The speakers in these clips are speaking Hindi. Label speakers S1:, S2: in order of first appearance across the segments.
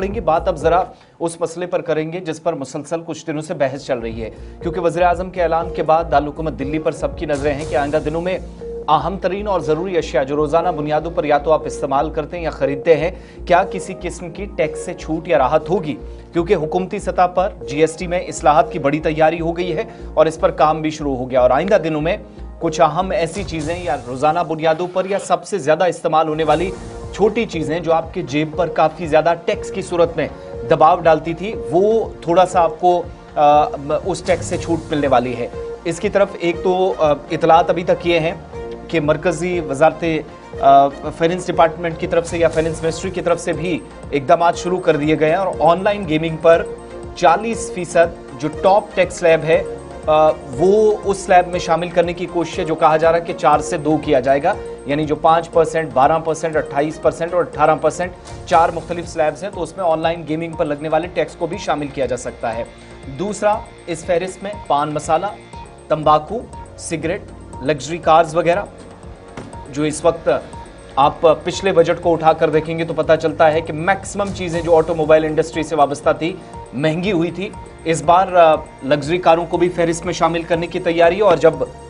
S1: पड़ेंगे। बात अब जरा उस मसले पर करेंगे जिस पर मुसलसल कुछ दिनों से बहस चल रही है, क्योंकि वज़ीर-ए-आज़म के ऐलान के बाद दारुल-हुकूमत दिल्ली पर सबकी नजरें हैं कि आइंदा दिनों में अहम तरीन और ज़रूरी अशिया जो रोज़ाना बुनियादों पर या तो आप इस्तेमाल करते हैं या खरीदते हैं, क्या किसी किस्म की टैक्स से छूट या राहत होगी। क्योंकि हुकूमती सतह पर जीएसटी में इस्लाहात की बड़ी तैयारी हो गई है और इस पर काम भी शुरू हो गया। और आइंदा दिनों में कुछ अहम ऐसी चीज़ें या रोज़ाना बुनियादों पर या सबसे ज़्यादा इस्तेमाल होने वाली छोटी चीज़ें जो आपके जेब पर काफ़ी ज़्यादा टैक्स की सूरत में दबाव डालती थी, वो थोड़ा सा आपको उस टैक्स से छूट मिलने वाली है। इसकी तरफ एक तो इतलात अभी तक ये हैं कि मरकज़ी वज़ारत फाइनेंस डिपार्टमेंट की तरफ से या फाइनेंस मिनिस्ट्री की तरफ से भी इकदाम शुरू कर दिए गए हैं और ऑनलाइन गेमिंग पर 40% जो टॉप टैक्स स्लैब है वो उस स्लैब में शामिल करने की कोशिश है, जो कहा जा रहा है कि 4 से 2 किया जाएगा। यानी जो 5%, 12%, 28% और 18% 4 मुख्तलिफ स्लैब्स हैं, तो उसमें ऑनलाइन गेमिंग पर लगने वाले टैक्स को भी शामिल किया जा सकता है। दूसरा, इस फहरिस्त में पान मसाला, तंबाकू, सिगरेट, लग्जरी कार्स वगैरह, जो इस वक्त आप पिछले बजट को उठाकर देखेंगे तो पता चलता है कि मैक्सिमम चीज़ें जो ऑटोमोबाइल इंडस्ट्री से वाबस्ता थी महंगी हुई थी। इस बार लग्जरी कारों को भी फहरिस्त में शामिल करने की तैयारी है।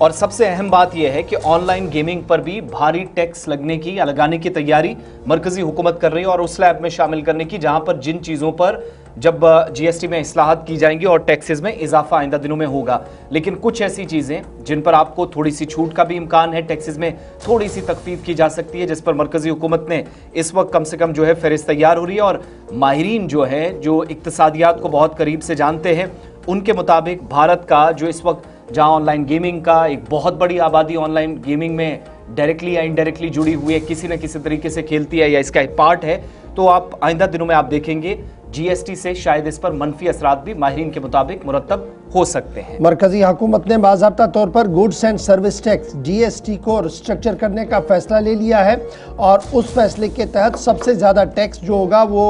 S1: और सबसे अहम बात यह है कि ऑनलाइन गेमिंग पर भी भारी टैक्स लगने की या लगाने की तैयारी मरकजी हुकूमत कर रही है और उस स्लैब में शामिल करने की, जहां पर जिन चीज़ों पर जब जीएसटी में इस्लाहात की जाएंगी और टैक्सेस में इजाफा आइंदा दिनों में होगा। लेकिन कुछ ऐसी चीज़ें जिन पर आपको थोड़ी सी छूट का भी इम्कान है, टैक्सेस में थोड़ी सी तखफीफ की जा सकती है, जिस पर मरकजी हुकूमत ने इस वक्त कम से कम जो है फहरिस्त तैयार हो रही है। और माहिरीन जो है, जो इक्तिसादियात को बहुत करीब से जानते हैं, उनके मुताबिक भारत का जो इस वक्त जहां ऑनलाइन गेमिंग का एक बहुत बड़ी आबादी ऑनलाइन गेमिंग में डायरेक्टली या इनडायरेक्टली जुड़ी हुई है, किसी न किसी तरीके से खेलती है या इसका एक पार्ट है, तो आप आइंदा दिनों में आप देखेंगे जीएसटी से शायद इस पर मनफी असरात भी माहिरीन के मुताबिक मुरतब हो सकते हैं।
S2: मरकजी हुकूमत ने बाज़ाब्ता तौर पर goods and service tax GST को रिस्ट्रक्चर करने का फैसला ले लिया है और उस फैसले के तहत सबसे ज़्यादा टैक्स जो होगा वो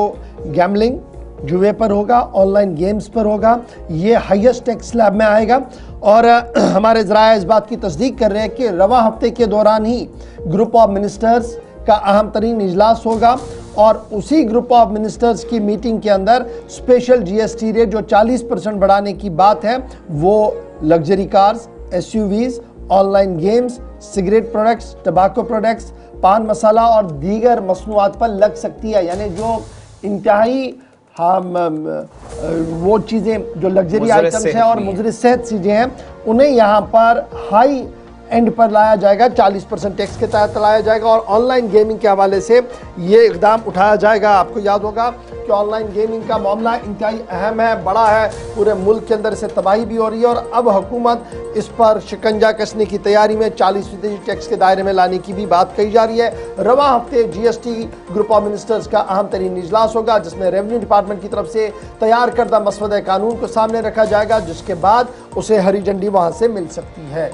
S2: गैम्बलिंग, जुए पर होगा, ऑनलाइन गेम्स पर होगा। ये हाईएस्ट टैक्स स्लैब में आएगा। और हमारे ज़राए इस बात की तस्दीक कर रहे हैं कि रवा हफ्ते के दौरान ही ग्रुप ऑफ मिनिस्टर्स का अहम तरीन इजलास होगा और उसी ग्रुप ऑफ मिनिस्टर्स की मीटिंग के अंदर स्पेशल जीएसटी रेट जो 40% बढ़ाने की बात है वो luxury cars, SUVs, online games, cigarette products, टबाको products, पान मसाला और दीगर मसनूआत पर लग सकती है। यानी जो इंतहाई वो चीज़ें जो लग्जरी आइटम्स हैं और मुज़र सेहत चीज़ें हैं, उन्हें यहाँ पर हाई एंड पर लाया जाएगा, 40% टैक्स के तहत लाया जाएगा। और ऑनलाइन गेमिंग के हवाले से ये इकदाम उठाया जाएगा। आपको याद होगा कि ऑनलाइन गेमिंग का मामला इंतहाई अहम है, बड़ा है, पूरे मुल्क के अंदर से तबाही भी हो रही है और अब हुकूमत इस पर शिकंजा कसने की तैयारी में 40% टैक्स के दायरे में लाने की भी बात कही जा रही है। रवा हफ्ते जीएसटी ग्रुप ऑफ मिनिस्टर्स का अहम तरीन इजलास होगा, जिसमें रेवेन्यू डिपार्टमेंट की तरफ से तैयार करदा मसवदा कानून को सामने रखा जाएगा, जिसके बाद उसे हरी झंडी वहाँ से मिल सकती है।